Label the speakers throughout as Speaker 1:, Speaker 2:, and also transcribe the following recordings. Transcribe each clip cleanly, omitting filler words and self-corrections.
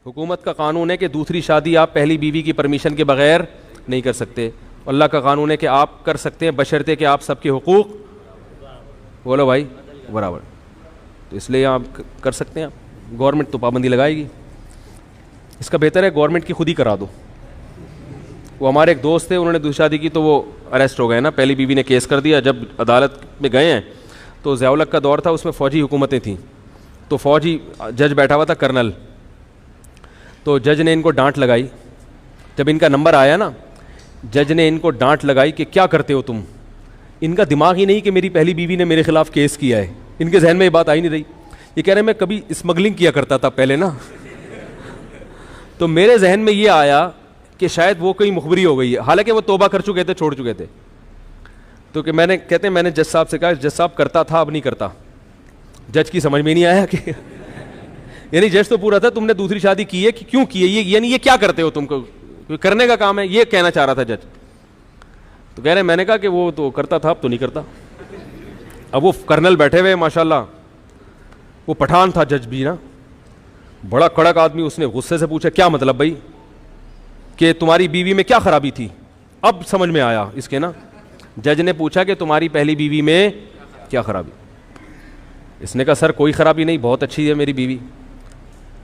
Speaker 1: حکومت کا قانون ہے کہ دوسری شادی آپ پہلی بیوی کی پرمیشن کے بغیر نہیں کر سکتے. اللہ کا قانون ہے کہ آپ کر سکتے ہیں بشرطے کہ آپ سب کے حقوق بولو بھائی برابر. تو اس لیے آپ کر سکتے ہیں. آپ گورنمنٹ تو پابندی لگائے گی. اس کا بہتر ہے گورنمنٹ کی خود ہی کرا دو. وہ ہمارے ایک دوست تھے, انہوں نے دوسری شادی کی تو وہ اریسٹ ہو گئے نا. پہلی بیوی نے کیس کر دیا. جب عدالت میں گئے ہیں تو ضیاء الحق کا دور تھا, اس میں فوجی حکومتیں تھیں. تو فوجی جج بیٹھا ہوا تھا کرنل. تو جج نے ان کو ڈانٹ لگائی. جب ان کا نمبر آیا نا, جج نے ان کو ڈانٹ لگائی کہ کیا کرتے ہو تم. ان کا دماغ ہی نہیں کہ میری پہلی بیوی نے میرے خلاف کیس کیا ہے. ان کے ذہن میں یہ بات آئی نہیں رہی. یہ کہہ رہے میں کبھی اسمگلنگ کیا کرتا تھا پہلے نا, تو میرے ذہن میں یہ آیا کہ شاید وہ کہیں مخبری ہو گئی ہے. حالانکہ وہ توبہ کر چکے تھے, چھوڑ چکے تھے. تو کہ میں نے کہتے ہیں میں نے جج صاحب سے کہا, جج صاحب کرتا تھا اب نہیں کرتا. جج کی سمجھ میں نہیں آیا کہ یعنی جج تو پورا تھا تم نے دوسری شادی کی ہے کہ کیوں کی ہے, یہ یعنی یہ کیا کرتے ہو تم کو, کرنے کا کام ہے, یہ کہنا چاہ رہا تھا جج. تو کہہ رہے میں نے کہا کہ وہ تو کرتا تھا اب تو نہیں کرتا. اب وہ کرنل بیٹھے ہوئے ماشاءاللہ, وہ پٹھان تھا جج بھی نا, بڑا کڑک آدمی. اس نے غصے سے پوچھا کیا مطلب بھائی کہ تمہاری بیوی میں کیا خرابی تھی. اب سمجھ میں آیا اس کے نا. جج نے پوچھا کہ تمہاری پہلی بیوی میں کیا خرابی. اس نے کہا سر کوئی خرابی نہیں, بہت اچھی ہے میری بیوی.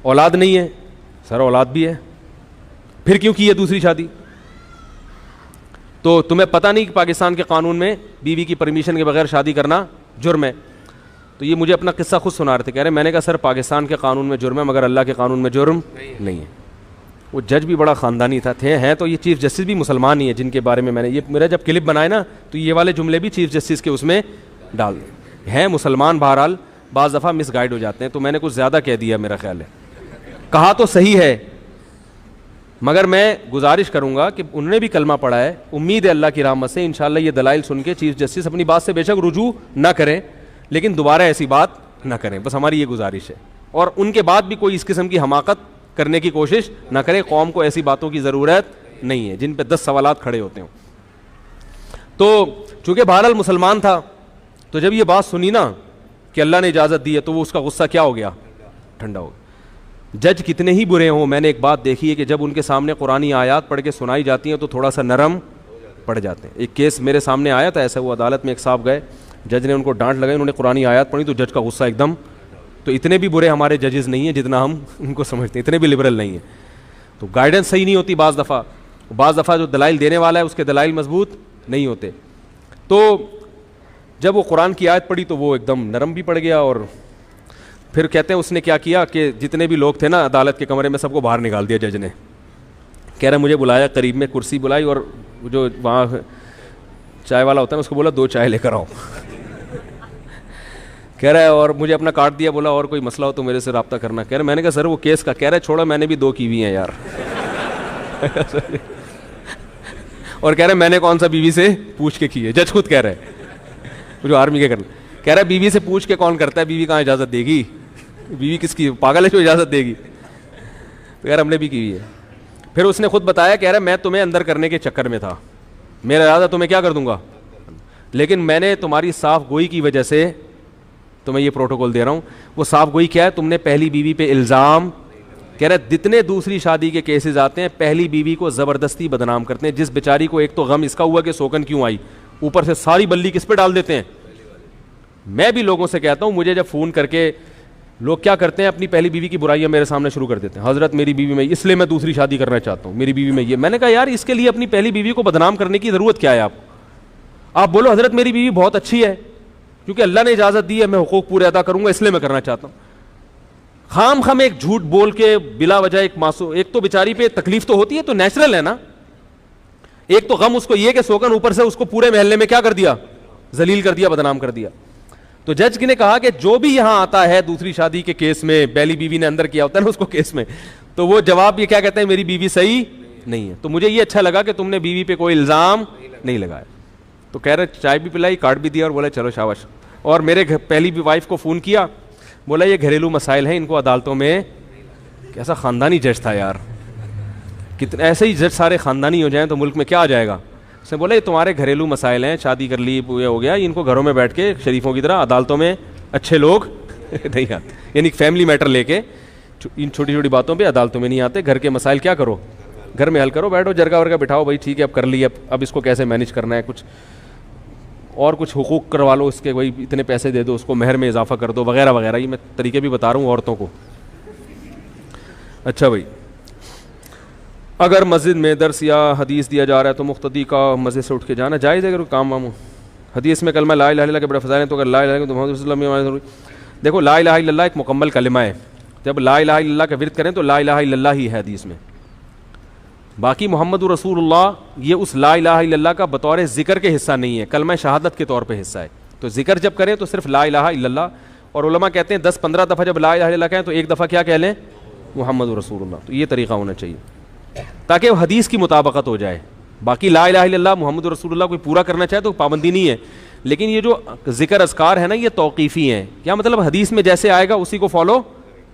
Speaker 1: اولاد نہیں ہے. سر اولاد بھی ہے. پھر کیوں کی ہے دوسری شادی. تو تمہیں پتہ نہیں کہ پاکستان کے قانون میں بیوی کی پرمیشن کے بغیر شادی کرنا جرم ہے. تو یہ مجھے اپنا قصہ خود سنا رہے تھے. کہہ رہے میں نے کہا سر پاکستان کے قانون میں جرم ہے مگر اللہ کے قانون میں جرم نہیں ہے. وہ جج بھی بڑا خاندانی تھا ہیں تو یہ چیف جسٹس بھی مسلمان ہی ہیں جن کے بارے میں نے یہ میرا جب کلپ بنائے نا تو یہ والے جملے بھی چیف جسٹس کے اس میں ڈال دیں. ہیں مسلمان, بہرحال بعض دفعہ مس گائیڈ ہو جاتے ہیں. تو میں نے کچھ زیادہ کہہ دیا میرا خیال ہے. کہا تو صحیح ہے مگر میں گزارش کروں گا کہ انہوں نے بھی کلمہ پڑھا ہے. امید ہے اللہ کی رحمت سے انشاءاللہ یہ دلائل سن کے چیف جسٹس اپنی بات سے بے شک رجوع نہ کریں لیکن دوبارہ ایسی بات نہ کریں. بس ہماری یہ گزارش ہے. اور ان کے بعد بھی کوئی اس قسم کی حماقت کرنے کی کوشش نہ کرے. قوم کو ایسی باتوں کی ضرورت نہیں ہے جن پہ 10 سوالات کھڑے ہوتے ہوں. تو چونکہ بہرحال مسلمان تھا تو جب یہ بات سنی نا کہ اللہ نے اجازت دی ہے تو وہ اس کا غصہ کیا ہو گیا, ٹھنڈا ہو گیا. جج کتنے ہی برے ہوں, میں نے ایک بات دیکھی ہے کہ جب ان کے سامنے قرآنی آیات پڑھ کے سنائی جاتی ہیں تو تھوڑا سا نرم پڑ جاتے ہیں. ایک کیس میرے سامنے آیا تھا ایسا, وہ عدالت میں ایک صاحب گئے, جج نے ان کو ڈانٹ لگائی, انہوں نے قرآنی آیات پڑھی تو جج کا غصہ ایک دم. تو اتنے بھی برے ہمارے ججز نہیں ہیں جتنا ہم ان کو سمجھتے ہیں, اتنے بھی لبرل نہیں ہیں. تو گائیڈنس صحیح نہیں ہوتی بعض دفعہ جو دلائل دینے والا ہے اس کے دلائل مضبوط نہیں ہوتے. تو جب وہ قرآن کی آیت پڑھی تو وہ ایک دم نرم بھی پڑ گیا. اور پھر کہتے ہیں اس نے کیا کیا کہ جتنے بھی لوگ تھے نا عدالت کے کمرے میں سب کو باہر نکال دیا جج نے. کہہ رہا مجھے بلایا, قریب میں کرسی بلائی اور جو وہاں چائے والا ہوتا ہے اس کو بولا 2 چائے لے کر آؤ. کہہ رہا ہے اور مجھے اپنا کارڈ دیا, بولا اور کوئی مسئلہ ہو تو میرے سے رابطہ کرنا. کہہ رہا میں نے کہا سر وہ کیس کا. کہہ رہا ہے چھوڑا میں نے بھی 2 کی ہوئی ہیں یار. اور کہہ رہے میں نے کون سا بیوی سے پوچھ کے کی ہے. جج خود کہہ رہے جو آرمی کے کرنا. کہہ رہا ہے بیوی سے پوچھ کے کون کرتا ہے, بیوی کہاں اجازت دے گی, بیوی کس کی پاگل ہے جو اجازت دے گی. کہہ رہا ہم نے بھی کی ہوئی ہے. پھر اس نے خود بتایا, کہہ رہا میں تمہیں اندر کرنے کے چکر میں تھا, میرا ارادہ تمہیں کیا کر دوں گا, لیکن میں نے تمہاری صاف گوئی کی وجہ سے تمہیں یہ پروٹوکول دے رہا ہوں. وہ صاف گوئی کیا ہے, تم نے پہلی بیوی پہ الزام. کہہ رہا ہے جتنے دوسری شادی کے کیسز آتے ہیں پہلی بیوی کو زبردستی بدنام کرتے ہیں. جس بیچاری کو ایک تو غم اس کا ہوا کہ سوکن کیوں آئی, اوپر سے ساری بلی کس پہ ڈال دیتے ہیں. میں بھی لوگوں سے کہتا ہوں, مجھے جب فون کر کے لوگ کیا کرتے ہیں اپنی پہلی بیوی کی برائیاں میرے سامنے شروع کر دیتے ہیں. حضرت میری بیوی میں اس لیے میں دوسری شادی کرنا چاہتا ہوں, میری بیوی میں یہ. میں نے کہا یار اس کے لیے اپنی پہلی بیوی کو بدنام کرنے کی ضرورت کیا ہے. آپ بولو حضرت میری بیوی بہت اچھی ہے کیونکہ اللہ نے اجازت دی ہے, میں حقوق پورے ادا کروں گا اس لیے میں کرنا چاہتا ہوں. خام ایک جھوٹ بول کے بلا وجہ ایک معصوم, ایک تو بیچاری پہ تکلیف تو ہوتی ہے تو نیچرل ہے نا. ایک تو غم اس کو یہ کہ سوکن اوپر سے اس کو پورے محلے میں کیا کر دیا, ذلیل کر دیا, بدنام کر دیا. تو جج نے کہا کہ جو بھی یہاں آتا ہے دوسری شادی کے کیس میں, پہلی بیوی نے اندر کیا ہوتا ہے نا اس کو کیس میں, تو وہ جواب یہ کیا کہتے ہیں میری بیوی صحیح نہیں ہے. تو مجھے یہ اچھا لگا کہ تم نے بیوی پہ کوئی الزام نہیں لگایا. تو کہہ رہے چائے بھی پلائی, کارڈ بھی دیا اور بولا چلو شاباش. اور میرے پہلی وائف کو فون کیا, بولا یہ گھریلو مسائل ہیں ان کو عدالتوں میں. کیسا خاندانی جج تھا یار, کتنے ایسے ہی جج سارے خاندانی ہو جائیں تو ملک میں کیا آ جائے گا. اس نے بولا یہ تمہارے گھریلو مسائل ہیں, شادی کر لی یہ ہو گیا, ان کو گھروں میں بیٹھ کے شریفوں کی طرح عدالتوں میں اچھے لوگ نہیں آتے, یعنی فیملی میٹر لے کے ان چھوٹی چھوٹی باتوں پہ عدالتوں میں نہیں آتے. گھر کے مسائل کیا کرو, گھر میں حل کرو, بیٹھو جرگا ورگا بٹھاؤ, بھائی ٹھیک ہے اب کر لی, اب اس کو کیسے مینیج کرنا ہے, کچھ اور کچھ حقوق کروا لو اس کے, بھائی اتنے پیسے دے دو اس کو, مہر میں اضافہ کر دو وغیرہ وغیرہ. یہ میں طریقے بھی بتا رہا ہوں عورتوں کو. اچھا بھائی, اگر مسجد میں درس یا حدیث دیا جا رہا ہے تو مقتدی کا مسجد سے اٹھ کے جانا جائز ہے اگر کام وام ہو. حدیث میں کلمہ لا الہ الا اللہ کے بڑے فضائل ہیں, تو اگر لا الہ الا اللہ تو محمد رسول اللہ ضروری. دیکھو لا الہ الا اللہ ایک مکمل کلمہ ہے, جب لا الہ الا اللہ کا ورد کریں تو لا الہ الا اللہ ہی ہے حدیث میں. باقی محمد رسول اللہ یہ اس لا الہ الا اللہ کا بطور ذکر کے حصہ نہیں ہے, کلمہ شہادت کے طور پہ حصہ ہے. تو ذکر جب کریں تو صرف لا الہ الا اللہ, اور علماء کہتے ہیں 10-15 دفعہ جب لا الہ الا اللہ کہیں تو ایک دفعہ کیا کہہ لیں, محمد رسول اللہ. تو یہ طریقہ ہونا چاہیے تاکہ وہ حدیث کی مطابقت ہو جائے. باقی لا الہ الا اللہ محمد رسول اللہ کوئی پورا کرنا چاہے تو پابندی نہیں ہے, لیکن یہ جو ذکر اذکار ہے نا یہ توقیفی ہیں. کیا مطلب, حدیث میں جیسے آئے گا اسی کو فالو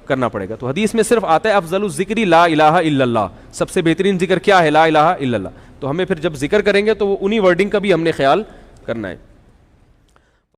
Speaker 1: کرنا پڑے گا. تو حدیث میں صرف آتا ہے افضل الذکر لا الہ الا اللہ, سب سے بہترین ذکر کیا ہے, لا الہ الا اللہ. تو ہمیں پھر جب ذکر کریں گے تو وہ انہی ورڈنگ کا بھی ہم نے خیال کرنا ہے.